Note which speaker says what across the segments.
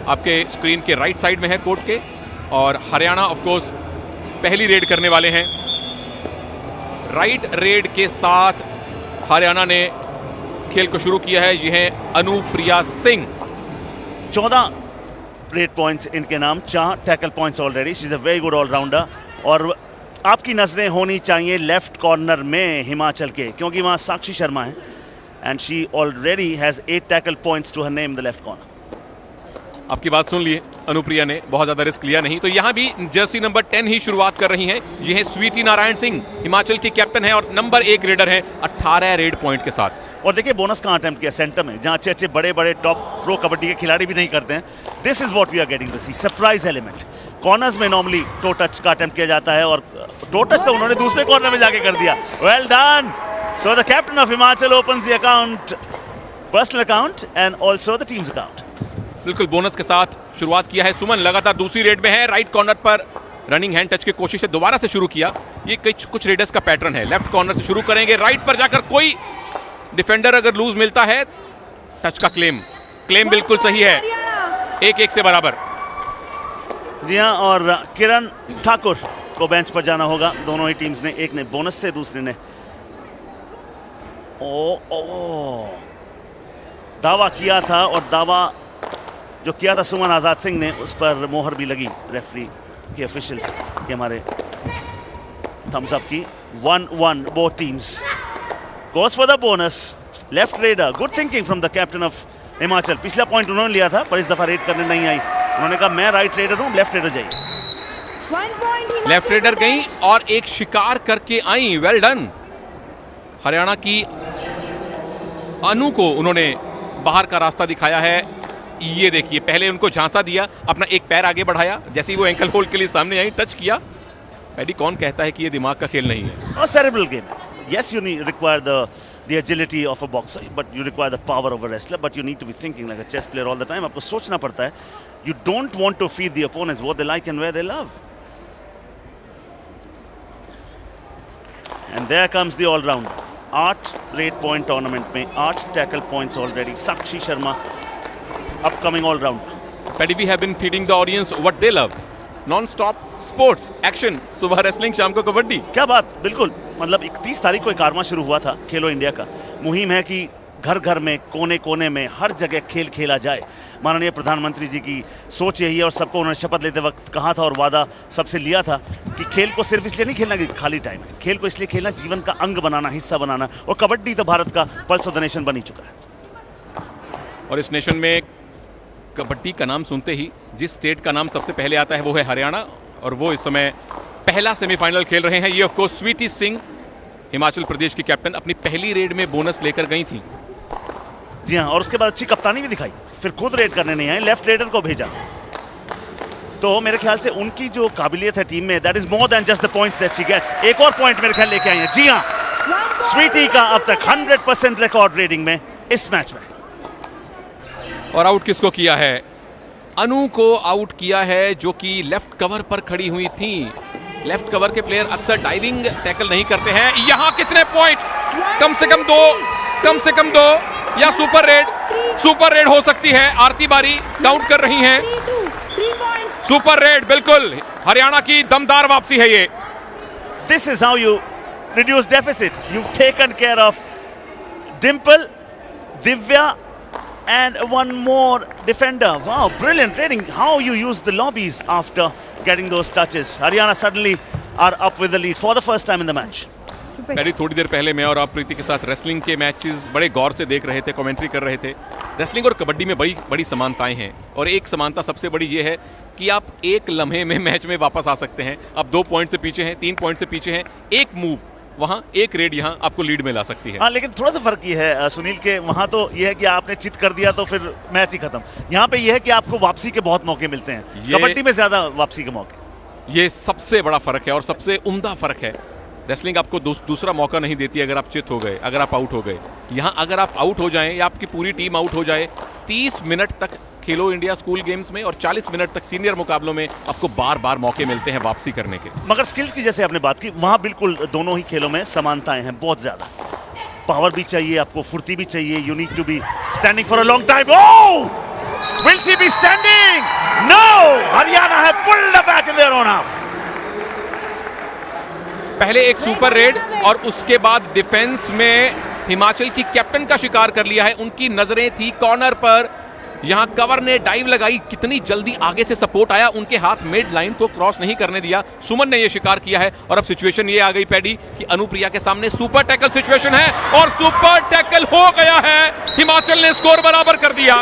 Speaker 1: आपके स्क्रीन के right side में है कोर्ट के, और हरियाणा ऑफ कोर्स पहली रेड करने वाले हैं। राइट रेड के साथ हरियाणा ने खेल को शुरू किया है। ये है अनुप्रिया सिंह।
Speaker 2: 14 रेड पॉइंट्स इनके नाम, 4 tackle points already. She is a very good allrounder. और आपकी नजरें होनी चाहिए लेफ्ट कॉर्नर में हिमाचल के, क्योंकि वहां साक्षी शर्मा है and she already has 8 tackle points to her name the left corner.
Speaker 1: आपकी बात सुन लिए, अनुप्रिया ने बहुत ज्यादा रिस्क लिया नहीं। तो यहां भी जर्सी नंबर 10 ही शुरुआत कर रही हैं। ये है स्वीटी नारायण सिंह, हिमाचल की कैप्टन है और नंबर 1 रेडर है 18 रेड पॉइंट के साथ।
Speaker 2: और देखिए बोनस का अटेम्प्ट किया सेंटर में, जहां अच्छे अच्छे बड़े बड़े टॉप प्रो कबड्डी के खिलाड़ी भी नहीं करते हैं। This is what we are getting to see, surprise element. Corners में नॉर्मली टो टच का अटेम्प्ट किया जाता है, और टो टच तो उन्होंने दूसरे कॉर्नर में जाके कर दिया। Well done. So the captain of Himachal opens the account, personal account and also the teams account.
Speaker 1: बिल्कुल बोनस के साथ शुरुआत किया है सुमन, लगातार दूसरी रेड में है। राइट कॉर्नर पर रनिंग हैंड टच की कोशिश से दोबारा से शुरू किया। ये कुछ रेडर्स का पैटर्न है, लेफ्ट कॉर्नर से शुरू करेंगे, राइट पर जाकर कोई डिफेंडर अगर लूज मिलता है, टच का क्लेम बिल्कुल सही है, 1-1 से बराबर।
Speaker 2: जी हां, और किरण ठाकुर को बेंच पर जाना होगा। दोनों ही टीम्स ने, एक ने बोनस से, दूसरे ने दावा किया था, और दावा जो किया था सुमन आजाद सिंह ने, उस पर मोहर भी लगी रेफरी के ऑफिशियल के हमारे थम्स अप की। 1-1 both teams goes for the bonus. Left raider, good thinking from the captain of Himachal. पिछला पॉइंट उन्होंने लिया था, पर इस दफा रेड करने नहीं आई। उन्होंने कहा मैं राइट रेडर हूं, लेफ्ट रेडर जाइए।
Speaker 1: लेफ्ट रेडर गई और एक शिकार करके आई। Well done. हरियाणा की अनु को उन्होंने बाहर का रास्ता दिखाया है। ये देखिए, पहले उनको झांसा दिया, अपना एक पैर आगे बढ़ाया, जैसे ही वो एंकल होल्ड के लिए सामने आई, टच किया। पैडी कौन कहता है कि ये दिमाग का खेल नहीं है?
Speaker 2: और cerebral game. Yes, you require the agility of a boxer, but you require the power of a wrestler. But you need to be thinking like a chess player all the time. आपको सोचना पड़ता है. You don't want to feed the opponents what they like and where they love. And there comes the all-rounder. 8 rate point tournament में 8 tackle points already. Sakshi Sharma, upcoming all-rounder.
Speaker 1: Paddy, we have been feeding the audience what they love. Non-stop sports action, सुबह wrestling, शाम को कबड्डी।
Speaker 2: क्या बात, बिल्कुल। मतलब 31 तारीख को एक कारवां शुरू हुआ था खेलो इंडिया का। मुहिम है कि घर घर में, कोने कोने में, हर जगह खेल खेला जाए। माननीय प्रधानमंत्री जी की सोच यही है, और सबको उन्होंने शपथ लेते वक्त कहा था और वादा सबसे लिया था कि खेल को सिर्फ इसलिए नहीं खेलना कि खाली टाइम है, खेल को इसलिए खेलना जीवन का अंग बनाना, हिस्सा बनाना। और कबड्डी तो भारत का पल्स ऑफ द नेशन बन ही चुका है।
Speaker 1: और इस नेशन में कबड्डी का नाम सुनते ही जिस स्टेट का नाम सबसे पहले आता है वो है हरियाणा, और वो इस समय पहला सेमीफाइनल खेल रहे हैं। ये ऑफ कोर्स स्वीटी सिंह, हिमाचल प्रदेश की कैप्टन, अपनी पहली रेड में बोनस लेकर गई थी।
Speaker 2: जी हां, और उसके बाद अच्छी कप्तानी भी दिखाई, फिर खुद रेड करने नहीं आए, लेफ्ट रेडर को भेजा। तो मेरे ख्याल से उनकी जो काबिलियत है टीम में, that is more than just the points that she gets. एक और पॉइंट मेरे ख्याल लेके आई है। जी हां, स्वीटी का अब तक 100% रिकॉर्ड रेडिंग में इस मैच में।
Speaker 1: और आउट किसको किया है? अनु को आउट किया है, जो कि लेफ्ट कवर पर खड़ी हुई थी। लेफ्ट कवर के प्लेयर अक्सर डाइविंग टैकल नहीं करते हैं। यहां कितने पॉइंट? कम से कम दो, या सुपर रेड हो सकती है। आरती बारी काउंट कर रही हैं। सुपर रेड, बिल्कुल हरियाणा की दमदार वापसी है ये।
Speaker 2: This is how you reduce deficit. You taken care of Dimple, Divya, and one more defender. Wow, brilliant training. How you use the lobbies after getting those touches. Haryana suddenly are up with the lead for the first time in the match.
Speaker 1: पहली थोड़ी देर पहले मैं और आप प्रीति के साथ wrestling के matches बड़े गौर से देख रहे थे, कमेंट्री कर रहे थे। रेसलिंग और कबड्डी में बड़ी समानताएं हैं, और एक समानता सबसे बड़ी ये है कि आप एक लम्हे में मैच में वापस आ सकते हैं। आप 2 पॉइंट से पीछे हैं, 3 पॉइंट से पीछे हैं, एक मूव वहां, एक रेड यहां आपको लीड में ला सकती है।
Speaker 2: हाँ, लेकिन थोड़ा सा फर्क ये है सुनील के, वहां तो ये है कि आपने चित कर दिया तो फिर मैच ही खत्म। यहाँ पे ये है कि आपको वापसी के बहुत मौके मिलते हैं, कबड्डी में ज्यादा वापसी के मौके।
Speaker 1: ये सबसे बड़ा फर्क है और सबसे उम्दा फर्क है। रेसलिंग आपको दूसरा मौका नहीं देती अगर आप चित हो गए, अगर आप आउट हो गए। यहाँ अगर आप आउट हो जाएं या आपकी पूरी टीम आउट हो जाए, 30 मिनट तक खेलो इंडिया स्कूल गेम्स में और 40 मिनट तक सीनियर मुकाबलों में आपको बार बार मौके मिलते हैं वापसी करने के।
Speaker 2: मगर स्किल्स की जैसे आपने बात की, वहां बिल्कुल दोनों ही खेलों में समानताएं हैं बहुत ज्यादा। पावर भी चाहिए आपको, फुर्ती भी चाहिए। You need to be standing for a long time. Will she be standing? No! Haryana have pulled her back in their own half.
Speaker 1: पहले एक सुपर रेड और उसके बाद डिफेंस में हिमाचल की कैप्टन का शिकार कर लिया है। उनकी नजरें थी कॉर्नर पर, यहां कवर ने डाइव लगाई, कितनी जल्दी आगे से सपोर्ट आया, उनके हाथ मिड लाइन को क्रॉस नहीं करने दिया। सुमन ने यह शिकार किया है और अब सिचुएशन ये आ गई पैडी कि अनुप्रिया के सामने सुपर टैकल सिचुएशन है और सुपर टैकल हो गया है। हिमाचल ने स्कोर बराबर कर दिया।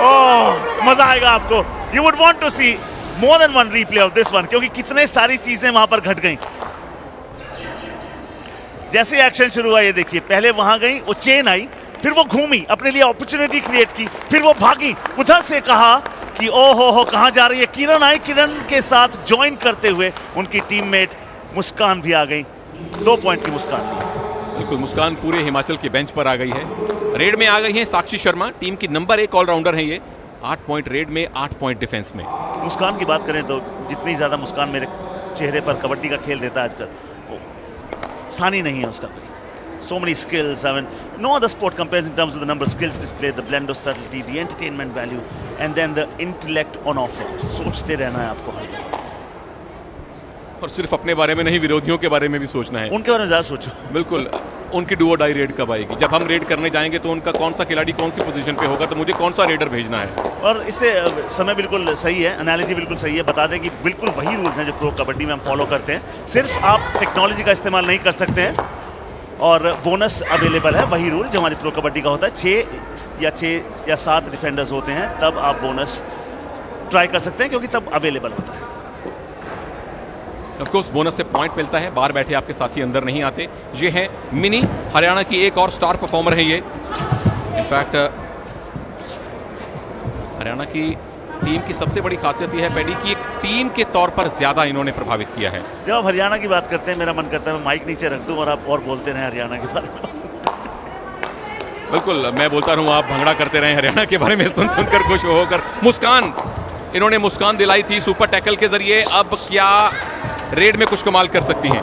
Speaker 2: ओह, मजा आएगा आपको। You would want to see more than one replay of this one, क्योंकि कितने सारी चीजें वहां पर घट गई। जैसे एक्शन शुरू हुआ, ये देखिए, पहले वहां गई, वो चेन आई, फिर वो घूमी, अपने लिए अपॉर्चुनिटी क्रिएट की, फिर वो भागी, उधर से कहा कि ओ हो कहां जा रही है। किरण आई, किरण के साथ ज्वाइन करते हुए उनकी टीममेट मुस्कान भी आ गई। 2 पॉइंट की मुस्कान।
Speaker 1: बिल्कुल, मुस्कान पूरे हिमाचल के बेंच पर आ गई है। रेड में आ गई है साक्षी शर्मा, टीम की नंबर 1 ऑलराउंडर है ये। 8 पॉइंट रेड में, 8 पॉइंट डिफेंस में।
Speaker 2: मुस्कान की बात करें तो जितनी ज्यादा मुस्कान मेरे चेहरे पर कबड्डी का खेल देता है आजकल, वो सानी नहीं है उसका। So many skills. I mean, no other sport compares in terms of the number of skills displayed, the blend of subtlety, the entertainment value, and then the intellect on offer. सोचते रहना है आपको,
Speaker 1: और सिर्फ अपने बारे में नहीं, विरोधियों के बारे में भी सोचना है।
Speaker 2: उनके बारे में ज्यादा सोचो।
Speaker 1: बिल्कुल, उनकी डू और डाई रेड कब आएगी? जब हम रेड करने जाएंगे तो उनका कौन सा खिलाड़ी कौन सी पोजीशन पे होगा, तो मुझे कौन सा रेडर भेजना है।
Speaker 2: और इससे समय बिल्कुल सही है, एनालॉजी बिल्कुल सही है। बता दें कि बिल्कुल वही रूल्स हैं जो प्रो कबड्डी में हम फॉलो करते हैं, सिर्फ आप टेक्नोलॉजी का इस्तेमाल नहीं कर सकते हैं और बोनस अवेलेबल है, वही रूल जो हमारी प्रो कबड्डी का होता है। 6 या 7 डिफेंडर्स होते हैं, तब आप बोनस ट्राई कर सकते हैं, क्योंकि तब अवेलेबल होता है।
Speaker 1: ऑफ कोर्स बोनस से पॉइंट मिलता है, बाहर बैठे आपके साथी अंदर नहीं आते। ये है मिनी, हरियाणा की एक और स्टार परफॉर्मर है ये। इनफैक्ट हरियाणा की टीम की सबसे बड़ी खासियत यह है पैडी की एक टीम के तौर पर ज्यादा इन्होंने प्रभावित किया है।
Speaker 2: जब आप हरियाणा की बात करते हैं, मेरा मन करता है मैं माइक नीचे रख दूं और आप और बोलते रहें हरियाणा के बारे में।
Speaker 1: बिल्कुल, मैं बोलता रहूं, आप भंगड़ा करते रहें हरियाणा के बारे में, सुन सुनकर खुश होकर। मुस्कान, इन्होंने मुस्कान दिलाई थी सुपर टैकल के जरिए। अब क्या रेड में कुछ कमाल कर सकती हैं?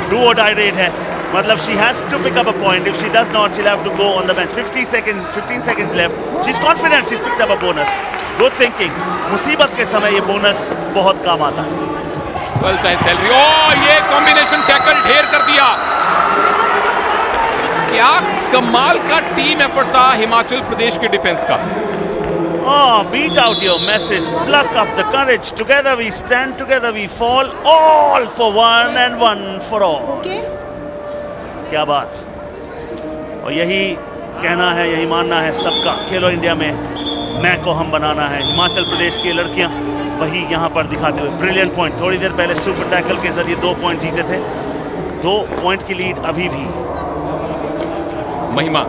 Speaker 2: डू और डाई रेड है, मतलब she has to pick up a point. If she does not, she'll have to go on the bench. 15 seconds left. She's confident she's picked up a bonus. Good thinking. मुसीबत के समय ये bonus बहुत काम आता है।
Speaker 1: वेल, चाहे salary, ओ ये कॉम्बिनेशन टैकल ढेर कर दिया। क्या कमाल का टीम एफर्ट था हिमाचल प्रदेश के डिफेंस का।
Speaker 2: Oh, beat out your message. Pluck up the courage. Together we stand, together we fall. All for one and one for all.
Speaker 3: Okay.
Speaker 2: क्या बात। और यही कहना है, यही मानना है सबका। खेलो इंडिया में मैं को हम बनाना है। हिमाचल प्रदेश की लड़कियां वही यहां पर दिखाते हुए ब्रिलियंट पॉइंट। थोड़ी देर पहले सुपर टैकल के जरिए 2 पॉइंट जीते थे। 2 पॉइंट की लीड अभी भी।
Speaker 1: महिमा,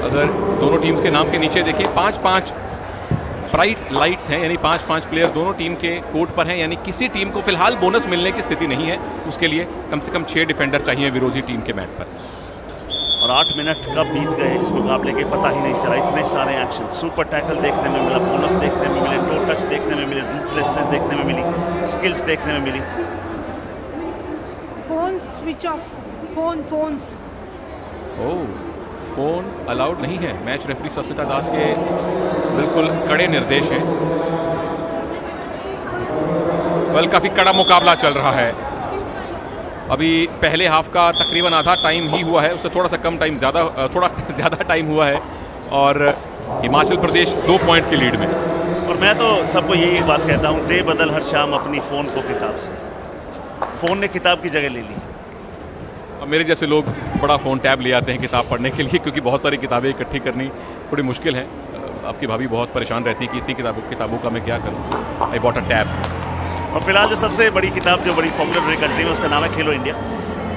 Speaker 1: अगर दोनों टीम्स के नाम के नीचे देखिए 5-5 ब्राइट लाइट्स हैं, यानी 5-5 प्लेयर दोनों टीम के कोर्ट पर हैं, यानी किसी टीम को फिलहाल बोनस मिलने की स्थिति नहीं है। उसके लिए कम से कम 6 डिफेंडर चाहिए विरोधी टीम के मैच पर।
Speaker 2: और 8 मिनट कब बीत गए इस मुकाबले के पता ही नहीं चला। इतने सारे एक्शन, सुपर टैकल देखने में मिला, बोनस देखने में मिले, टो टच देखने में मिले, रूथलेसनेस देखने में मिली, स्किल्स देखने में मिली।
Speaker 3: Phone switch off, phones.
Speaker 1: Oh, phone allowed नहीं है। मैच रेफरी सस्मिता दास के बिल्कुल कड़े निर्देश हैं। वेल, काफी कड़ा मुकाबला चल रहा है। अभी पहले हाफ का तकरीबन आधा टाइम ही हुआ है, उससे थोड़ा सा कम टाइम, थोड़ा ज़्यादा टाइम हुआ है और हिमाचल प्रदेश 2 पॉइंट की लीड में।
Speaker 2: और मैं तो सबको यही एक बात कहता हूँ, दे बदल हर शाम अपनी फ़ोन को किताब से। फ़ोन ने किताब की जगह ले ली।
Speaker 1: अब मेरे जैसे लोग बड़ा फ़ोन टैब ले आते हैं किताब पढ़ने के लिए, क्योंकि बहुत सारी किताबें इकट्ठी करनी थोड़ी मुश्किल है। आपकी भाभी बहुत परेशान रहती है कि इतनी किताबों का मैं क्या करूँ। I bought a tab.
Speaker 2: और फिलहाल जो सबसे बड़ी किताब जो बड़ी पॉपुलर रही कंट्री में, उसका नाम है खेलो इंडिया।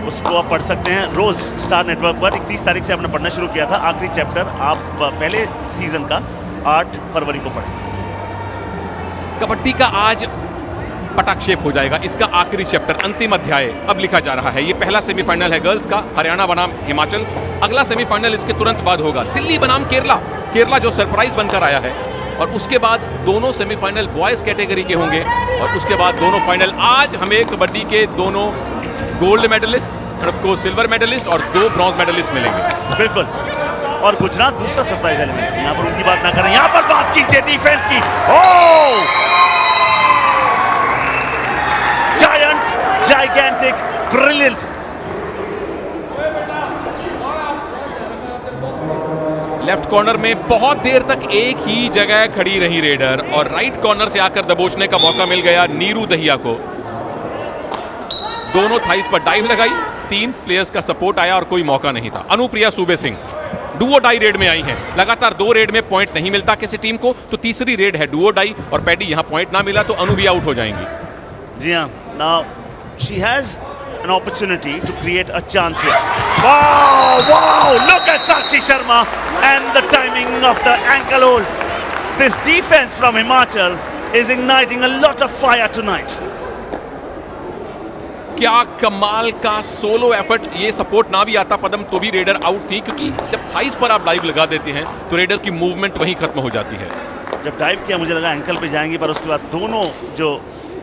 Speaker 2: उसको आप पढ़ सकते हैं रोज़ स्टार नेटवर्क पर। 31 तारीख से आपने पढ़ना शुरू किया था। आखिरी चैप्टर आप पहले सीजन का 8 फरवरी को पढ़ें।
Speaker 1: कबड्डी का आज पटाक्षेप हो जाएगा। इसका आखिरी चैप्टर, अंतिम अध्याय अब लिखा जा रहा है। ये पहला सेमीफाइनल है गर्ल्स का, हरियाणा बनाम हिमाचल। अगला सेमीफाइनल इसके तुरंत बाद होगा, दिल्ली बनाम केरला जो सरप्राइज बनकर आया है। और उसके बाद दोनों सेमीफाइनल बॉयज कैटेगरी के होंगे और उसके बाद दोनों फाइनल। आज हमें कबड्डी के दोनों गोल्ड मेडलिस्ट और सिल्वर मेडलिस्ट और 2 ब्रॉन्ज मेडलिस्ट मिलेंगे।
Speaker 2: बिल्कुल। और गुजरात दूसरा सरप्राइज एलिमेंट। यहां पर उनकी बात ना करें, यहां पर बात कीजिए डिफेंस की। Oh, giant, gigantic, brilliant.
Speaker 1: Left corner में बहुत देर तक एक ही जगह खड़ी रही रेडर और राइट कॉर्नर से आकर दबोचने का मौका मिल गया नीरू दहिया को। दोनों थाइस पर डाइव लगाई, 3 प्लेयर्स का सपोर्ट आया और कोई मौका नहीं था। अनुप्रिया सूबे सिंह डुओ डाई रेड में आई हैं। लगातार 2 रेड में पॉइंट नहीं मिलता किसी टीम को, तो तीसरी रेड है डुओ डाई और पैडी यहां पॉइंट ना मिला तो अनु भी आउट हो जाएंगी।
Speaker 2: जी हाँ, now she has an opportunity to create a chance here. Wow, look at Sakshi Sharma and the timing of the ankle hold. This defense from Himachal is igniting a lot of fire tonight.
Speaker 1: क्या कमाल का solo effort. ये support ना भी आता पदम तो भी raider out थी, क्योंकि जब थाइस पर आप डाइव लगा देते हैं तो रेडर की मूवमेंट वहीं खत्म हो जाती है।
Speaker 2: जब डाइव किया मुझे लगा एंकल पे जाएंगी, पर उसके बाद दोनों जो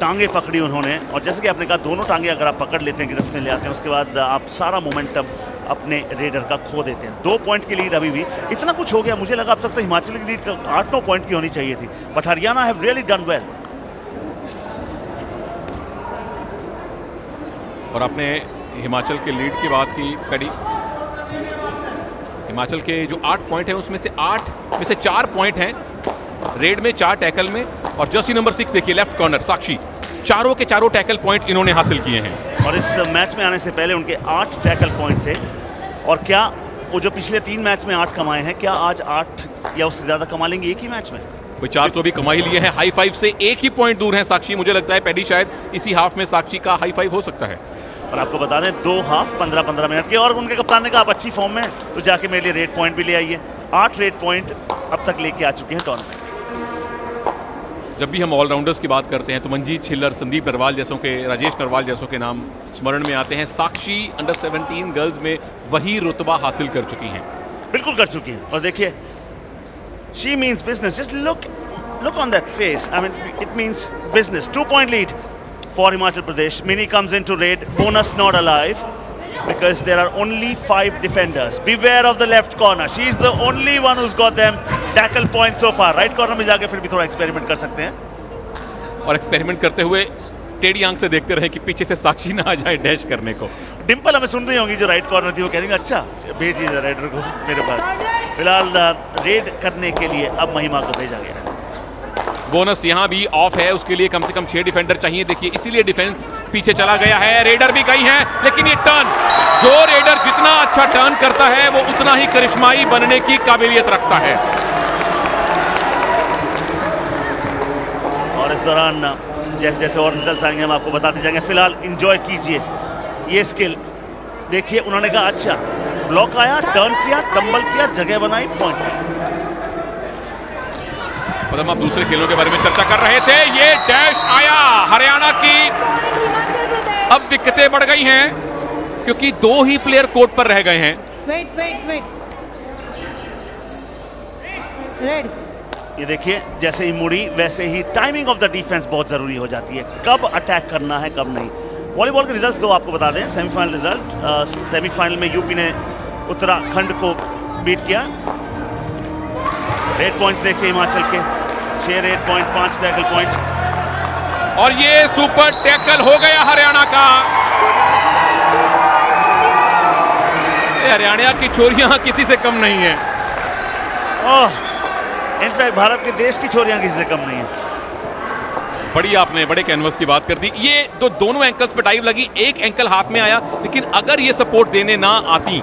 Speaker 2: टांगे पकड़ी उन्होंने, और जैसे कि आपने कहा दोनों टांगे अगर आप पकड़ लेते हैं, गिरफ्त में ले आते हैं, उसके बाद आप सारा मोमेंटम अपने रेडर का खो देते हैं। 2 पॉइंट की लीड अभी भी, इतना कुछ हो गया। मुझे लगा अब तक तो हिमाचल की लीड 8-9 पॉइंट की होनी चाहिए थी, but Haryana have really done well.
Speaker 1: और आपने हिमाचल के लीड की बात की कड़ी, हिमाचल के जो 8 पॉइंट हैं उसमें से 8 में से 4 पॉइंट हैं रेड में, 4 टैकल में। और जर्सी नंबर 6 देखिए लेफ्ट कॉर्नर साक्षी, चारों के चारों टैकल पॉइंट इन्होंने हासिल किए हैं।
Speaker 2: और इस मैच में आने से पहले उनके 8 टैकल पॉइंट थे, और क्या वो जो पिछले 3 मैच में 8 कमाए हैं, क्या आज 8 या उससे ज्यादा कमा लेंगे एक ही मैच में?
Speaker 1: कोई 4 तो भी कमा ही लिए हैं। हाई फाइव से 1 ही पॉइंट दूर है साक्षी। मुझे लगता है पैडी शायद इसी हाफ में साक्षी का हाई फाइव हो सकता है।
Speaker 2: और आपको बता दें 2 हाफ 15-15 मिनट के, और उनके कप्तान ने कहा आप अच्छी फॉर्म में तो जाके मेरे लिए रेड पॉइंट भी ले आइए। 8 रेड पॉइंट अब तक लेके आ चुके हैं टूर्नामेंट।
Speaker 1: जब भी हम ऑलराउंडर्स की बात करते हैं तो मंजीत छिल्लर, संदीप नरवाल जैसों के, राजेश नरवाल जैसों के नाम स्मरण में आते हैं। साक्षी अंडर 17 गर्ल्स में वही रुतबा हासिल कर चुकी हैं।
Speaker 2: बिल्कुल कर चुकी हैं। और देखिए she means business, just look on that face, I mean it means business. 2 point lead for Himachal Pradesh. Mini comes into raid, bonus not alive because there are only 5 defenders. Beware of the left corner. She is the only one who's got them tackle points so far. Right corner में जाके फिर भी थोड़ा experiment कर सकते हैं।
Speaker 1: और experiment करते हुए टेढ़ी आंख से देखते रहे कि पीछे से साक्षी ना आ जाए डैश करने को।
Speaker 2: डिंपल हमें सुन रही होंगी जो राइट कॉर्नर थी, वो कह रही अच्छा भेजिए राइडर को मेरे पास। फिलहाल रेड करने के लिए अब महिमा को भेजा गया है।
Speaker 1: बोनस यहां भी ऑफ है, उसके लिए कम से कम 6 डिफेंडर चाहिए। देखिए इसीलिए डिफेंस पीछे चला गया है। रेडर भी गई हैं, लेकिन ये टर्न, जो रेडर जितना अच्छा टर्न करता है वो उतना ही करिश्माई बनने की काबिलियत रखता है।
Speaker 2: और इस दौरान जैसे जैसे और रिजल्ट्स आएंगे हम आपको बताते जाएंगे। फिलहाल एंजॉय कीजिए ये स्किल। देखिए उन्होंने कहा अच्छा ब्लॉक आया, टर्न किया, टंबल किया, जगह बनाई, पॉइंट।
Speaker 1: हम आप दूसरे खेलों के बारे में चर्चा कर रहे थे। ये डैश आया हरियाणा की। अब दिक्कतें बढ़ गई हैं क्योंकि 2 ही प्लेयर कोर्ट पर रह गए हैं।
Speaker 3: Wait raid.
Speaker 2: ये देखिए जैसे ही मुड़ी वैसे ही टाइमिंग ऑफ द डिफेंस बहुत जरूरी हो जाती है, कब अटैक करना है कब नहीं। वॉलीबॉल के रिजल्ट्स 2 आपको बता दें। सेमीफाइनल रिजल्ट, सेमीफाइनल में यूपी ने उत्तराखंड को बीट किया। रेड पॉइंट्स देखिए हिमाचल के 6 रेड पॉइंट, 5 टैकल पॉइंट।
Speaker 1: और ये सुपर टैकल हो गया हरियाणा का। हरियाणा की छोरियां किसी से कम नहीं है।
Speaker 2: इनफैक्ट भारत के देश की छोरियां किसी से कम नहीं है।
Speaker 1: बड़ी आपने बड़े कैनवस की बात कर दी। ये तो दोनों एंकल्स पे डाइव लगी, एक एंकल हाथ में आया, लेकिन अगर ये सपोर्ट देने ना आती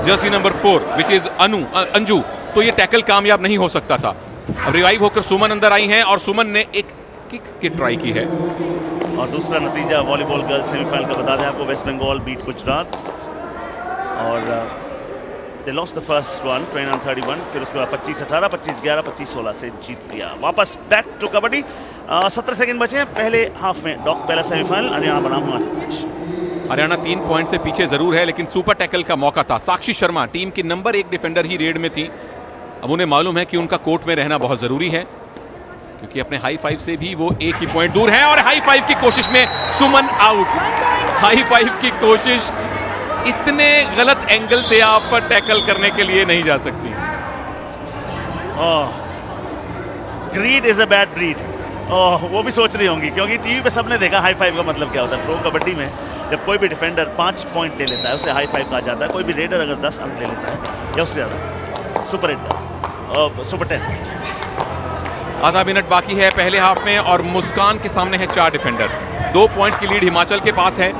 Speaker 1: Jersey number 4 which is Anju, तो ये टैकल कामयाब नहीं हो सकता था। अब रिवाइव होकर सुमन अंदर आई हैं और सुमन ने एक किक की ट्राई की है।
Speaker 2: और दूसरा नतीजा वॉलीबॉल गर्ल्स सेमीफाइनल का बता दें आपको। वेस्ट बंगाल बीट गुजरात और they lost the first one 29-31, फिर उसके बाद 25-18, 25-11, 25-16 से जीत लिया। वापस बैक टू कबड्डी। 17 सेकंड बचे हैं पहले हाफ में। पहला सेमीफाइनल हरियाणा बनाम हिमाचल।
Speaker 1: हरियाणा 3 पॉइंट से पीछे जरूर है, लेकिन सुपर टैकल का मौका था। साक्षी शर्मा टीम की नंबर 1 डिफेंडर ही रेड में थी। अब उन्हें मालूम है कि उनका कोर्ट में रहना बहुत जरूरी है, क्योंकि अपने हाई फाइव से भी वो 1 ही पॉइंट दूर है। और हाई फाइव की कोशिश में सुमन आउट। हाई फाइव की कोशिश इतने गलत एंगल से आप टैकल करने के लिए नहीं जा सकती।
Speaker 2: Grid is a bad breed. वो भी सोच रही होंगी, क्योंकि टीवी पे सबने देखा हाई फाइव का मतलब क्या होता है। प्रो कबड्डी में जब कोई भी डिफेंडर 5 पॉइंट ले लेता है उसे हाई फाइव कहा जाता है। कोई भी रेडर अगर 10 अंक ले लेता है या उससे ज्यादा, सुपर 8 सुपर 10।
Speaker 1: आधा मिनट बाकी है पहले हाफ में और मुस्कान के सामने है 4 डिफेंडर। 2 पॉइंट की लीड हिमाचल के पास है।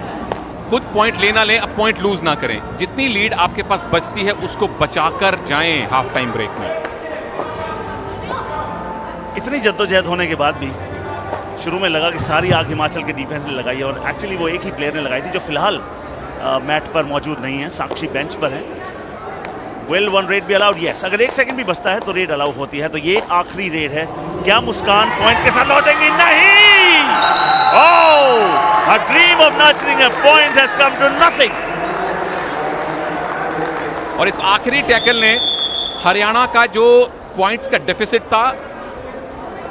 Speaker 1: खुद पॉइंट लेना ले, अब पॉइंट लूज ना करें। जितनी लीड आपके पास बचती है उसको बचाकर जाएं हाफ टाइम ब्रेक में।
Speaker 2: इतनी जद्दोजहद होने के बाद भी शुरू में लगा कि सारी आग हिमाचल के डिफेंस ने लगाई है, और एक्चुअली वो एक ही प्लेयर ने लगाई थी जो फिलहाल मैट पर मौजूद नहीं है। साक्षी बेंच पर है। वेल वन रेड भी अलाउड, यस। अगर 1 सेकंड भी बचता है तो रेड अलाउ होती है। तो ये आखिरी रेड है। क्या मुस्कान पॉइंट के साथ लौटेंगी? नहीं। ओह, a dream of nurturing a point has come to nothing.
Speaker 1: और इस आखिरी टैकल ने हरियाणा का जो पॉइंट्स का डेफिसिट था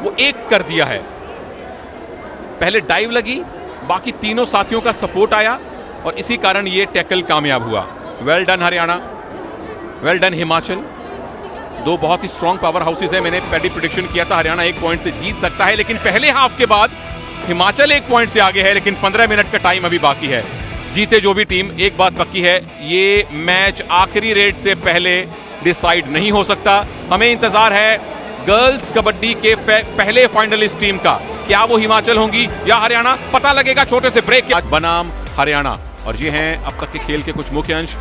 Speaker 1: वो 1 कर दिया है। पहले डाइव लगी, बाकी तीनों साथियों का सपोर्ट आया और इसी कारण ये टैकल कामयाब हुआ। Well done Haryana, well done Himachal. 2 बहुत ही स्ट्रॉन्ग पावर हाउसेस है। मैंने पहली प्रेडिक्शन किया था हरियाणा 1 पॉइंट से जीत सकता है, लेकिन पहले हाफ के बाद हिमाचल 1 पॉइंट से आगे है, लेकिन 15 मिनट का टाइम अभी बाकी है। जीते जो भी टीम, एक बात पक्की है, ये मैच आखिरी रेड से पहले डिसाइड नहीं हो सकता। हमें इंतजार है गर्ल्स कबड्डी के पहले फाइनलिस्ट टीम का। क्या वो हिमाचल होंगी या हरियाणा, पता लगेगा छोटे से ब्रेक के बनाम हरियाणा। और ये हैं अब तक के खेल के कुछ मुख्य अंश।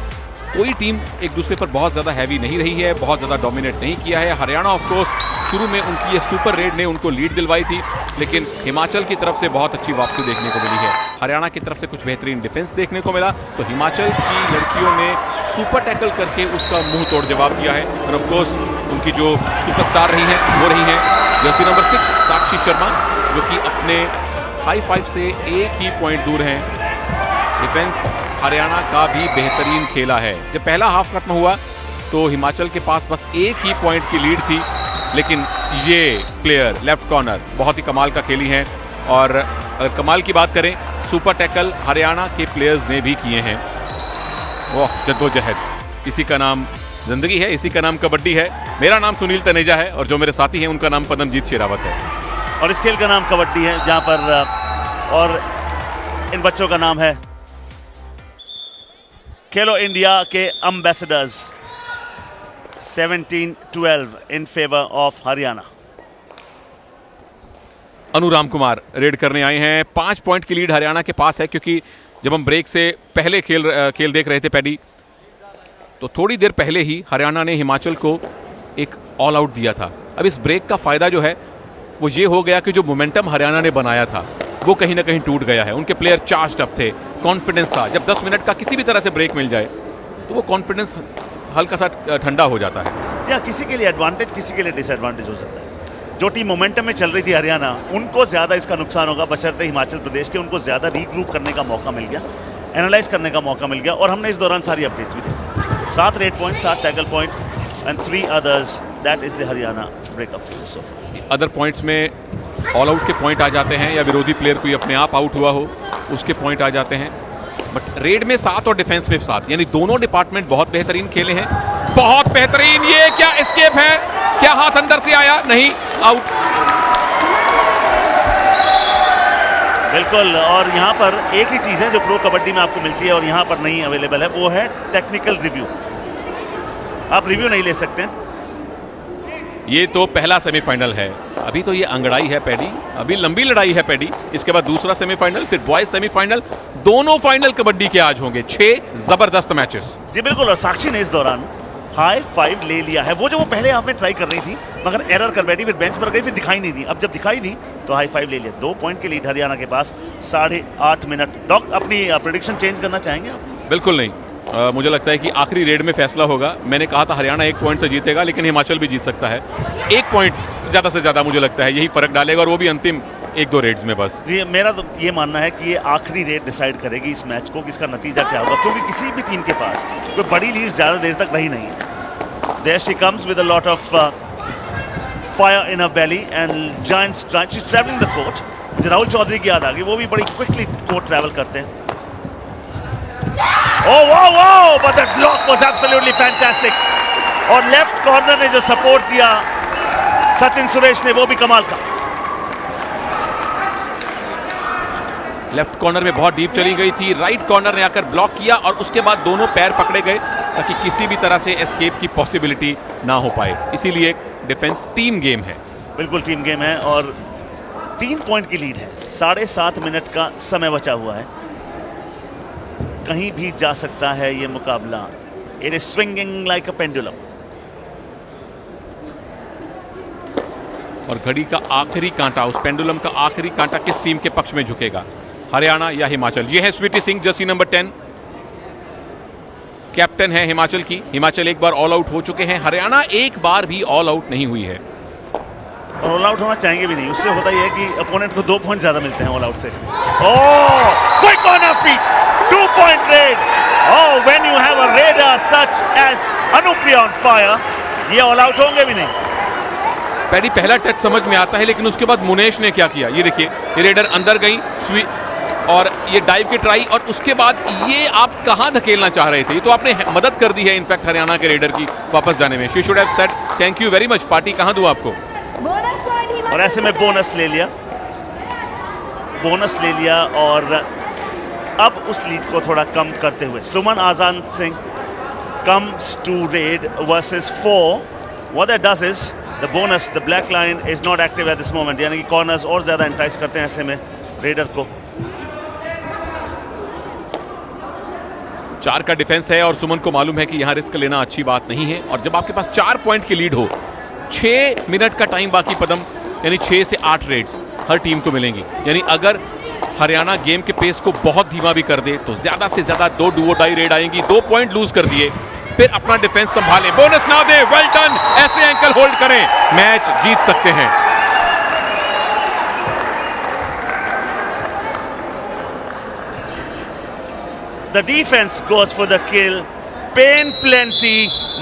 Speaker 1: कोई टीम एक दूसरे पर बहुत ज्यादा हैवी नहीं रही है, बहुत ज्यादा डोमिनेट नहीं किया है। हरियाणा ऑफ कोर्स शुरू में उनकी ये सुपर रेड ने उनको लीड दिलवाई थी, लेकिन हिमाचल की तरफ से बहुत अच्छी वापसी देखने को मिली है। हरियाणा की तरफ से कुछ बेहतरीन डिफेंस देखने को मिला, तो हिमाचल की लड़कियों ने सुपर टैकल करके उसका मुंह तोड़ जवाब दिया है। और ऑफ कोर्स उनकी जो सुपरस्टार रही हैं वो रही हैं जर्सी नंबर 6 साक्षी शर्मा, जो कि अपने हाई फाइव से 1 ही पॉइंट दूर हैं। डिफेंस हरियाणा का भी बेहतरीन खेला है। जब पहला हाफ खत्म हुआ तो हिमाचल के पास बस 1 ही पॉइंट की लीड थी, लेकिन ये प्लेयर लेफ्ट कॉर्नर बहुत ही कमाल का खेली हैं। और अगर कमाल की बात करें, सुपर टैकल हरियाणा के प्लेयर्स ने भी किए हैं। वाह, जद्दोजहद, इसी का नाम जिंदगी है, इसी का नाम कबड्डी है। मेरा नाम सुनील तनेजा है और जो मेरे साथी हैं उनका नाम पदमजीत शेरावत है।
Speaker 2: और इस खेल का नाम कबड्डी है, जहां पर और इन बच्चों का नाम है खेलो इंडिया के ambassadors. 17-12 in favour of Haryana.
Speaker 1: Anu Ram Kumar red करने आए हैं। 5 पॉइंट की लीड हरियाणा के पास है, क्योंकि जब हम ब्रेक से पहले खेल देख रहे थे पैडी, तो थोड़ी देर पहले ही हरियाणा ने हिमाचल को एक ऑल आउट दिया था। अब इस ब्रेक का फायदा जो है वो ये हो गया कि जो मोमेंटम हरियाणा ने बनाया था वो कहीं ना कहीं टूट गया है। उनके प्लेयर चार्ज्ड अप थे, कॉन्फिडेंस था। जब 10 मिनट का किसी भी तरह से ब्रेक मिल जाए तो वो कॉन्फिडेंस हल्का सा ठंडा हो जाता है।
Speaker 2: या किसी के लिए एडवांटेज, किसी के लिए डिसएडवांटेज हो सकता है। जो टीम मोमेंटम में चल रही थी हरियाणा, उनको ज्यादा इसका नुकसान होगा, बशर्ते हिमाचल प्रदेश के उनको ज्यादा रीग्रुप करने का मौका मिल गया, एनालाइज करने का मौका मिल गया। और हमने इस दौरान सारी अपडेट्स भी देखी। 7 red point, 7 tackle point and 3 others. That is the Haryana breakup.
Speaker 1: Other points में ऑल आउट के पॉइंट आ जाते हैं या विरोधी प्लेयर कोई अपने आप आउट हुआ हो उसके पॉइंट आ जाते हैं। बट रेड में 7 और डिफेंस में 7, यानी दोनों डिपार्टमेंट बहुत बेहतरीन खेले हैं। बहुत बेहतरीन। ये क्या एस्केप है? क्या हाथ अंदर से आया? नहीं, आउट।
Speaker 2: बिल्कुल। और यहां पर एक ही चीज है जो प्रो कबड्डी में आपको मिलती है और यहां पर नहीं अवेलेबल है, वो है टेक्निकल रिव्यू। आप रिव्यू नहीं ले सकते।
Speaker 1: ये तो पहला सेमीफाइनल है, अभी तो ये अंगड़ाई है पैडी, अभी लंबी लड़ाई है पैडी। इसके बाद दूसरा सेमीफाइनल, फिर बॉयज सेमीफाइनल। दोनों फाइनल कबड्डी के आज होंगे। 6 जबरदस्त मैचेस।
Speaker 2: जी बिल्कुल। और साक्षी ने इस दौरान हाई फाइव ले लिया है। वो जो वो पहले हाफ में ट्राई कर रही थी मगर एरर कर बैठी, फिर बेंच पर गई, फिर दिखाई नहीं दी। अब जब दिखाई दी तो हाई फाइव ले लिया। 2 पॉइंट की लीड हरियाणा के पास। 8.5 मिनट। डॉक, अपनी प्रेडिक्शन चेंज करना चाहेंगे आप?
Speaker 1: बिल्कुल नहीं। मुझे लगता है कि आखिरी रेड में फैसला होगा। मैंने कहा था हरियाणा 1 पॉइंट से जीतेगा, लेकिन हिमाचल भी जीत सकता है। 1 पॉइंट ज्यादा से ज्यादा मुझे लगता है यही फर्क डालेगा, और वो भी अंतिम 1-2 रेड्स में बस।
Speaker 2: जी, मेरा तो ये मानना है कि ये आखिरी रेड डिसाइड करेगी इस मैच को, कि इसका नतीजा क्या होगा, क्योंकि किसी भी टीम के पास कोई बड़ी लीड ज्यादा देर तक रही नहीं है। There she comes with a lot of fire in her belly and giant stride. She's traveling the court. मुझे राहुल चौधरी की याद आ गई, वो भी बड़ी क्विकली कोर्ट ट्रैवल करते हैं। Oh wow wow, but that block was absolutely fantastic. और लेफ्ट कॉर्नर ने जो सपोर्ट दिया सचिन सुरेश ने, वो भी कमाल का।
Speaker 1: लेफ्ट कॉर्नर में बहुत डीप चली गई थी, राइट कॉर्नर ने आकर ब्लॉक किया और उसके बाद दोनों पैर पकड़े गए ताकि किसी भी तरह से एस्केप की पॉसिबिलिटी ना हो पाए। इसीलिए डिफेंस टीम गेम है।
Speaker 2: बिल्कुल टीम गेम है और 3 पॉइंट की लीड है, 7.5 मिनट का समय बचा हुआ है, कहीं भी जा सकता है ये मुकाबला। It is swinging like a pendulum.
Speaker 1: और घड़ी का आखिरी कांटा, उस पेंडुलम का आखिरी कांटा किस टीम के पक्ष में झुकेगा, हरियाणा या हिमाचल? ये है Sweety Singh, jersey number 10, captain है हिमाचल की। हिमाचल एक बार ऑल आउट हो चुके हैं, हरियाणा एक बार भी ऑल आउट नहीं हुई है
Speaker 2: और ऑल आउट होना चाहेंगे भी नहीं। उससे होता यह है कि अपोनेंट को 2 पॉइंट ज्यादा मिलते हैं ऑल आउट से। Oh, quick on feet, 2 point raid. Oh, when you have a raider such as Anupriya on fire, ये ऑल आउट होंगे भी नहीं।
Speaker 1: पैडी पहला टच समझ में आता है, लेकिन उसके बाद मुनेश ने क्या किया, ये देखिए, ये रेडर अंदर गई और ये डाइव की ट्राई, और उसके बाद ये आप कहां धकेलना चाह रहे थे, ये तो आपने मदद कर दी है इनफैक्ट हरियाणा के रेडर की वापस जाने में। She should have said thank you very much, party कहां दूं आपको।
Speaker 2: और ऐसे में बोनस ले लिया, और अब उस लीड को थोड़ा कम करते हुए सुमन Azad Singh comes to raid versus 4. What that does is the bonus, the black line is not active at this moment, यानी कि कॉर्नर्स और ज्यादा एंटाइज करते हैं ऐसे में रेडर को।
Speaker 1: 4 का डिफेंस है और सुमन को मालूम है कि यहां रिस्क लेना अच्छी बात नहीं है, और जब आपके पास 4 पॉइंट की लीड हो, 6 मिनट का टाइम बाकी पदम, यानी 6 से 8 रेड्स हर टीम को मिलेंगी। यानी अगर हरियाणा गेम के पेस को बहुत धीमा भी कर दे तो ज्यादा से ज्यादा 2 डू और डाई रेड आएंगी। 2 पॉइंट लूज कर दिए, फिर अपना डिफेंस संभालें, बोनस ना दे, वेल डन, ऐसे एंकल होल्ड करें, मैच जीत सकते हैं।
Speaker 2: The defense goes for the kill. Pain plenty,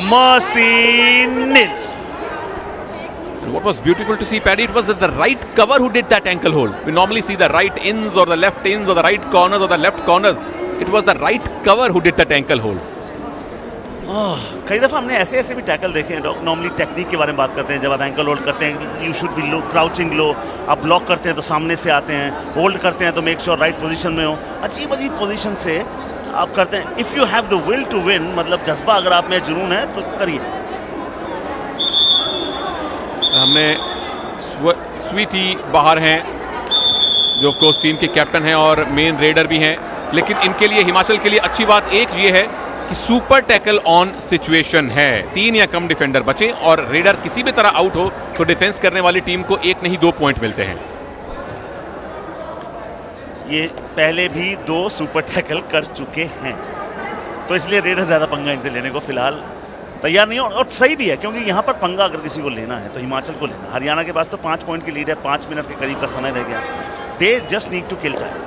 Speaker 2: mercy nil.
Speaker 1: And what was beautiful to see, Paddy, it was the right cover who did that ankle hold. We normally see the right ins or the left ins or the right corners or the left corners. It was the right cover who did that ankle hold.
Speaker 2: कई दफा हमने ऐसे ऐसे भी tackle देखे हैं। Normally technique के बारे में बात करते हैं, जब आप एंकल होल्ड करते हैं you should be low, crouching low, आप ब्लॉक करते हैं तो सामने से आते हैं, होल्ड करते हैं तो मेक श्योर राइट पोजीशन में हो, अजीब अजीब पोजीशन से आप करते हैं। If you have the will to win, मतलब जज्बा अगर आप में जुनून है तो करिए।
Speaker 1: हमने स्वीटी बाहर हैं जो ऑफ कोर्स टीम के कैप्टन हैं और मेन रेडर भी हैं, लेकिन इनके लिए, हिमाचल के लिए अच्छी बात एक ये है कि सुपर टैकल ऑन सिचुएशन है, 3 या कम डिफेंडर बचे और रेडर किसी भी तरह आउट हो तो डिफेंस करने वाली टीम को 1 नहीं 2 पॉइंट मिलते हैं।
Speaker 2: ये पहले भी 2 सुपर टैकल कर चुके हैं, तो इसलिए रेडर ज्यादा पंगा इनसे लेने को फिलहाल तैयार नहीं हो, और सही भी है क्योंकि यहां पर पंगा अगर किसी को लेना है तो हिमाचल को लेना। हरियाणा के पास तो 5 पॉइंट की लीड है, 5 मिनट के करीब का समय रह गया। They just need to kill time.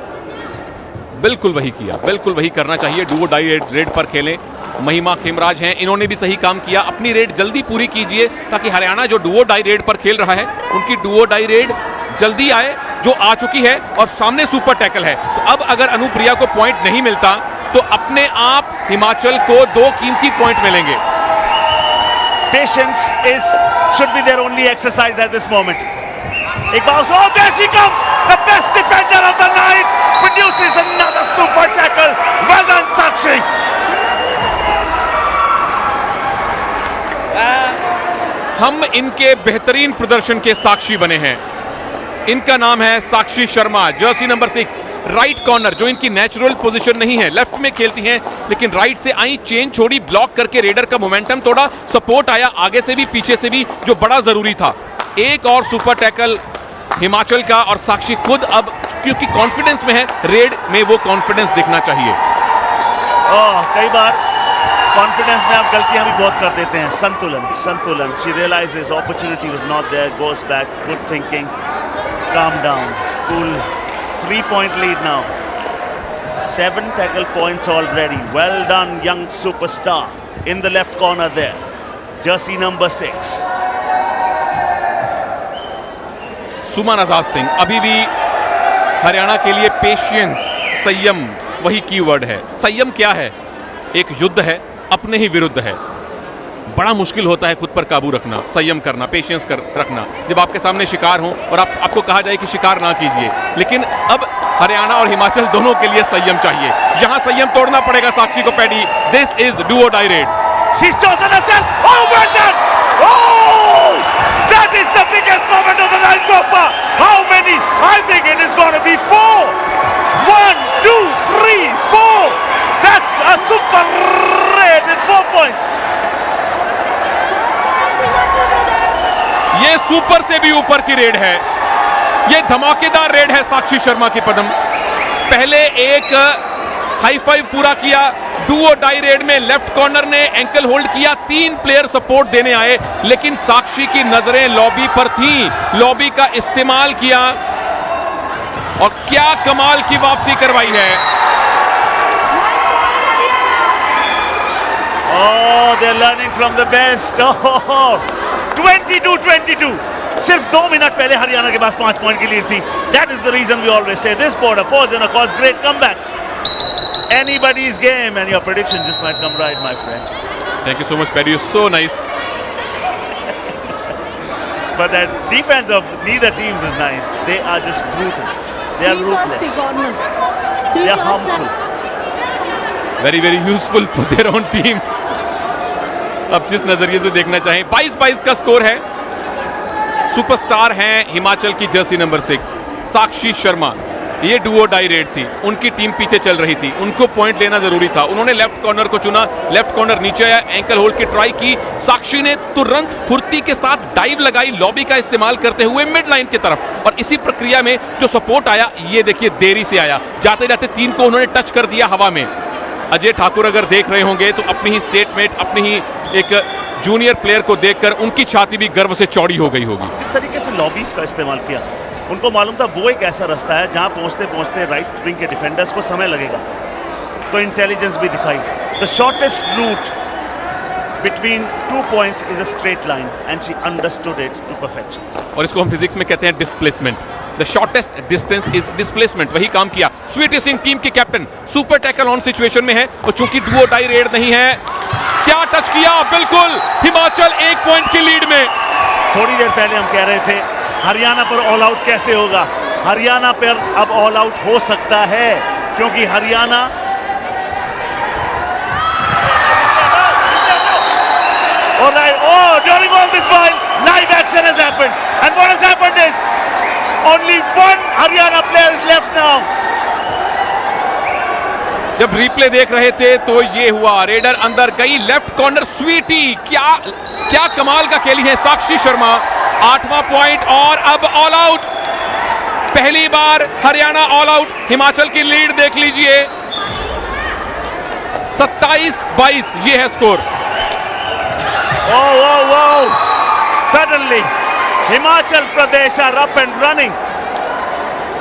Speaker 1: बिल्कुल वही किया, बिल्कुल वही करना चाहिए। डुओ डाई रेड पर खेलें। महिमा खेमराज हैं, इन्होंने भी सही काम किया, अपनी रेड जल्दी पूरी कीजिए ताकि हरियाणा जो डुओ डाई रेड पर खेल रहा है उनकी डुओ डाई रेड जल्दी आए, जो आ चुकी है, और सामने सुपर टैकल है। तो अब अगर अनुप्रिया को पॉइंट नहीं मिलता तो अपने आप हिमाचल को 2 कीमती पॉइंट मिलेंगे।
Speaker 2: Patience should be their only exercise at this moment. एक bounce, oh there she comes, the best defender of the night produces another super tackle. Well done Sakshi.
Speaker 1: हम इनके बेहतरीन प्रदर्शन के साक्षी बने हैं। इनका नाम है Sakshi Sharma, jersey number 6, right corner, जो इनकी नेचुरल पोजीशन नहीं है, लेफ्ट में खेलती हैं लेकिन राइट से आई, चेन छोड़ी, ब्लॉक करके रेडर का मोमेंटम तोड़ा, सपोर्ट आया आगे से भी पीछे से भी, जो बड़ा जरूरी था। एक और सुपर टैकल हिमाचल का, और साक्षी खुद अब क्योंकि कॉन्फिडेंस में है, रेड में वो कॉन्फिडेंस दिखना चाहिए।
Speaker 2: कई बार कॉन्फिडेंस में आप गलतियां भी बहुत कर देते हैं। संतुलन, she realises opportunity was not there, goes back, good thinking, calm down, cool. 3-point lead now. 7 tackle points already. Well done, young superstar in the left corner there. Jersey number 6.
Speaker 1: सुमन आजाद सिंह, अभी भी हरियाणा के लिए पेशियंस, संयम वही keyword है। संयम क्या है? एक युद्ध है, अपने ही विरुद्ध है। बड़ा मुश्किल होता है खुद पर काबू रखना, संयम करना, पेशेंस रखना जब आपके सामने शिकार हो और आपको कहा जाए कि शिकार ना कीजिए। लेकिन अब हरियाणा और हिमाचल दोनों के लिए संयम चाहिए। यहां संयम तोड़ना पड़ेगा साक्षी को पैडी। दिस इज डू और die raid.
Speaker 2: She's chosen herself. Oh, well done! Oh! That is the biggest moment of the night so far. How many? I think it is going to be 4. 1, 2, 3, 4. That's a super raid with 4 points.
Speaker 1: ये super से भी ऊपर की red है। ये धमाकेदार red है साक्षी शर्मा की पदम। पहले एक हाई फाइव पूरा किया। डू और डाई रेड में लेफ्ट कॉर्नर ने एंकल होल्ड किया। 3 प्लेयर सपोर्ट देने आए, लेकिन साक्षी की नजरें लॉबी पर थीं। लॉबी का इस्तेमाल किया और क्या कमाल की वापसी करवाई है।
Speaker 2: Oh, they're learning from the best. Oh, 22-22. सिर्फ 2 मिनट पहले हरियाणा के पास 5 पॉइंट की लीड थी। That is the reason we always say this border falls in cause great comebacks. Anybody's game, and your prediction just might come right, my friend.
Speaker 1: Thank you so much, Paddy. You're so nice.
Speaker 2: But that defense of neither teams is nice. They are just brutal. They are ruthless. They are harmful.
Speaker 1: Very, very useful for their own team. अब जिस नजरिए से देखना चाहें, 22-22 का score है। Superstar हैं हिमाचल की जर्सी नंबर 6 साक्षी शर्मा। ये डुओ डाई रेड थी, उनकी टीम पीछे चल रही थी, उनको पॉइंट लेना जरूरी था। उन्होंने लेफ्ट कॉर्नर को चुना, लेफ्ट कॉर्नर नीचे आया, एंकल होल्ड की ट्राई की। साक्षी ने तुरंत फुर्ती के साथ डाइव लगाई, लॉबी का इस्तेमाल करते हुए मिड लाइन की तरफ। और इसी प्रक्रिया में जो सपोर्ट आया, ये देखिए देरी से आया। जाते जाते 3 को उन्होंने टच कर दिया हवा में। अजय ठाकुर अगर देख रहे होंगे तो अपनी ही स्टेटमेंट, अपनी ही एक जूनियर प्लेयर को देखकर उनकी छाती भी गर्व से चौड़ी हो गई होगी।
Speaker 2: जिस तरीके से लॉबीज का इस्तेमाल किया, उनको मालूम था वो एक ऐसा रास्ता है जहां पहुंचते पहुंचते राइट विंग के डिफेंडर्स को समय लगेगा, तो इंटेलिजेंस भी दिखाई। The shortest route between 2 points is a straight line and she understood it to perfection.
Speaker 1: और इसको हम फिजिक्स में कहते हैं displacement. The shortest distance is displacement. वही काम किया। स्वीटी सिंह टीम के captain super tackle on situation में है और चूंकि डुओ डाई रेड नहीं है, क्या टच किया, बिल्कुल हिमाचल 1 पॉइंट की लीड में।
Speaker 2: थोड़ी देर पहले हम कह रहे थे हरियाणा पर ऑल आउट कैसे होगा। हरियाणा पर अब ऑल आउट हो सकता है, क्योंकि Haryana during all this while live action has happened, and what has happened is only one Haryana player is left now.
Speaker 1: जब रिप्ले देख रहे थे तो ये हुआ, रेडर अंदर गई, लेफ्ट कॉर्नर स्वीटी, क्या कमाल का खेली है साक्षी शर्मा। 8वां पॉइंट और अब ऑल आउट। पहली बार हरियाणा ऑल आउट। हिमाचल की लीड देख लीजिए, 27-22 ये है score.
Speaker 2: Oh! Suddenly, Himachal Pradesh are up and running.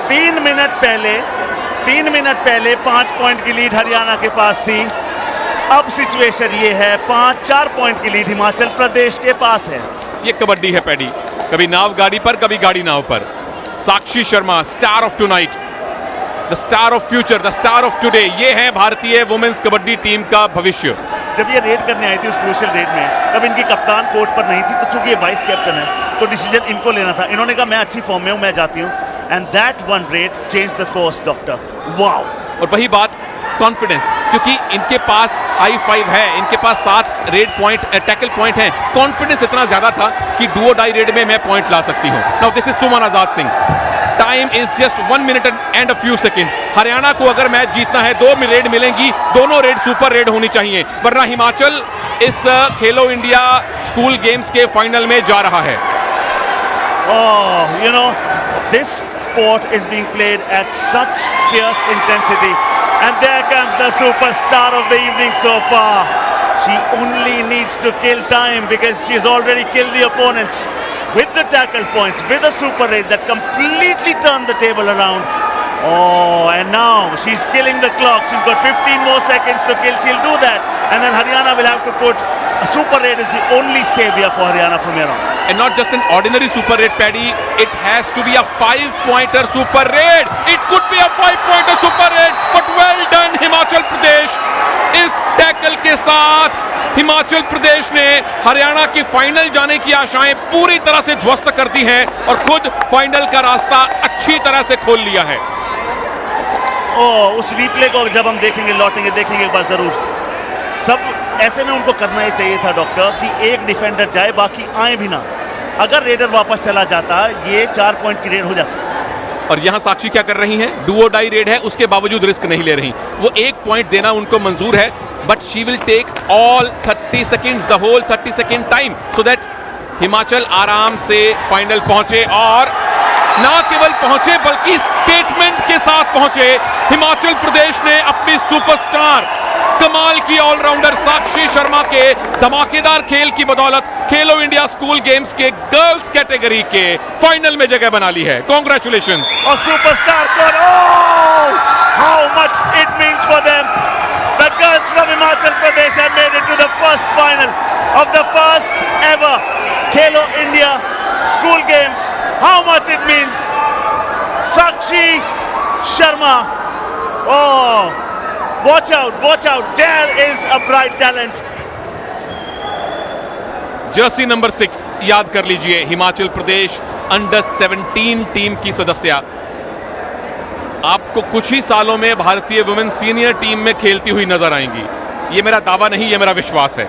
Speaker 2: 3 minute पहले 5 पॉइंट की लीड हरियाणा के पास थी। अब सिचुएशन ये है 4 पॉइंट की लीड हिमाचल प्रदेश के पास है।
Speaker 1: ये कबड्डी है पैडी, कभी नाव गाड़ी पर, कभी गाड़ी नाव पर। Sakshi Sharma, star of tonight, the star of future, the star of today, ये है भारतीय वुमेन्स कबड्डी टीम का भविष्य।
Speaker 2: जब ये रेड करने आई थी उस क्रूशियल रेड में, तब इनकी कप्तान कोर्ट पर नहीं थी, तो चूंकि ये वाइस कैप्टन है तो डिसीजन इनको लेना था। इन्होंने कहा मैं अच्छी फॉर्म में हूं, मैं जाती हूं, and that one red change the course doctor. Wow!
Speaker 1: और वही बात, कॉन्फिडेंस, क्योंकि इनके पास हाई फाइव है, इनके पास 7 रेड पॉइंट, टैकल पॉइंट है। कॉन्फिडेंस इतना ज्यादा था कि डुओ डाई रेड में मैं पॉइंट ला सकती हूं। Now this is Suman Azad Singh. Time is just 1 minute and a few seconds. Haryana को अगर मैच जीतना है, 2 रेड मिलेंगी, दोनों रेड सुपर रेड होनी चाहिए, वरना हिमाचल इस खेलो इंडिया स्कूल गेम्स के फाइनल में जा रहा है।
Speaker 2: Oh, you know, this sport is being played at such fierce intensity, and there comes the superstar of the evening so far. She only needs to kill time because she's already killed the opponents with the tackle points, with a super raid that completely turned the table around. Oh, and now she's killing the clock. She's got 15 more seconds to kill. She'll do that, and then Haryana will have to put a Super 8 is the only savior for Haryana from here on.
Speaker 1: And not just an ordinary Super 8, Paddy. It has to be a 5-pointer Super 8. It could be a 5-pointer Super 8. But well done, Himachal Pradesh. इस tackle के साथ हिमाचल प्रदेश ने हरियाणा की final जाने की आशाएं पूरी तरह से ध्वस्त कर दी हैं और खुद फाइनल का रास्ता अच्छी तरह से खोल लिया है।
Speaker 2: उस रिप्ले को जब हम देखेंगे, लौटेंगे, देखेंगे एक बार जरूर। सब ऐसे में उनको करना ही चाहिए था डॉक्टर कि एक डिफेंडर जाए, बाकी आए भी ना। अगर रेडर वापस चला जाता, ये 4 पॉइंट की रेड हो जाती।
Speaker 1: और यहां साक्षी क्या कर रही हैं? डू और डाई रेड है, उसके बावजूद रिस्क नहीं ले रही। वो 1 पॉइंट देना उनको मंजूर है, but she will take all 30 seconds, the whole 30 second time, so that Himachal आराम से फाइनल पहुंचे। और ना केवल पहुंचे बल्कि स्टेटमेंट के साथ पहुंचे। हिमाचल प्रदेश ने अपनी सुपरस्टार, कमाल की ऑलराउंडर साक्षी शर्मा के धमाकेदार खेल की बदौलत खेलो इंडिया स्कूल गेम्स के गर्ल्स कैटेगरी के फाइनल में जगह बना ली है। कॉन्ग्रेचुलेशंस।
Speaker 2: और सुपरस्टार पर, oh, how much it means for them. The girls from Himachal Pradesh have made it to the first final of the first ever Khelo India School Games. How much it means. Sakshi Sharma. Oh, watch out, watch out. There is a bright talent.
Speaker 1: Jersey number 6 याद कर लीजिए, Himachal Pradesh under 17 team की सदस्य। आपको कुछ ही सालों में भारतीय वुमेन सीनियर टीम में खेलती हुई नजर आएंगी। ये मेरा दावा नहीं, ये मेरा विश्वास है।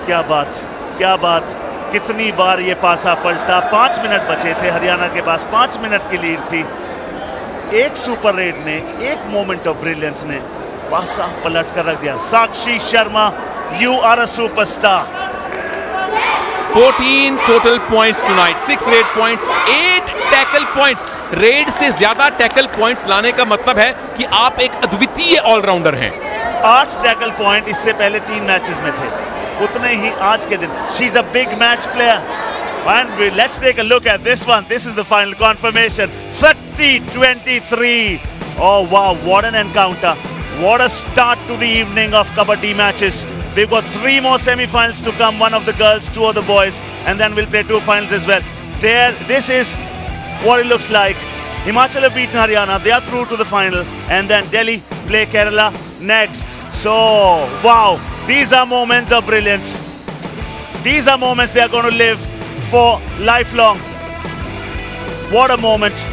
Speaker 2: क्या बात, क्या बात। कितनी बार ये पासा पलटा। 5 मिनट बचे थे, हरियाणा के पास 5 मिनट की लीड थी। एक सुपर रेड ने, एक मोमेंट ऑफ ब्रिलियंस ने पासा पलट कर रख दिया। Sakshi Sharma, you are a superstar.
Speaker 1: 14 total points tonight, 6 raid points, 8 tackle points। Red से ज्यादा टैकल पॉइंट्स लाने का मतलब है कि आप एक अद्वितीय ऑलराउंडर हैं।
Speaker 2: 8 टैकल पॉइंट इससे पहले 3 मैचेस में थे, उतने ही आज के दिन। She is a big match player. And let's take a look at this one. This is the final confirmation. 30-23। Oh wow, what an encounter. What a start to the evening of Kabaddi matches. We've got 3 more semi-finals to come, one of the girls, 2 of the boys, and then we'll play 2 finals as well. This is what it looks like. Himachal have beaten Haryana, they are through to the final, and then Delhi play Kerala next. So, wow, these are moments of brilliance. These are moments they are going to live for lifelong. What a moment.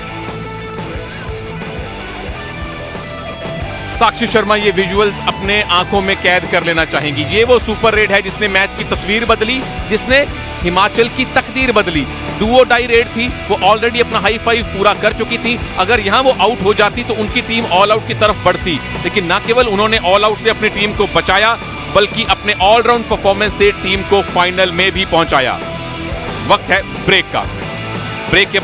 Speaker 1: साक्षी शर्मा ये visuals अपने आंखों में कैद कर लेना चाहेंगी। ये वो सुपर रेड है जिसने मैच की तस्वीर बदली, जिसने हिमाचल की तकदीर बदली। डुओ डाई रेड थी, वो ऑलरेडी अपना हाई फाइव पूरा कर चुकी थी। अगर यहां वो आउट हो जाती तो उनकी टीम ऑल आउट की तरफ बढ़ती, लेकिन ना केवल उन्होंने ऑल आउट से अपनी टीम को बचाया, बल्कि अपने ऑलराउंड परफॉर्मेंस से टीम को फाइनल में भी पहुंचाया। वक्त है ब्रेक का। ब्रेक के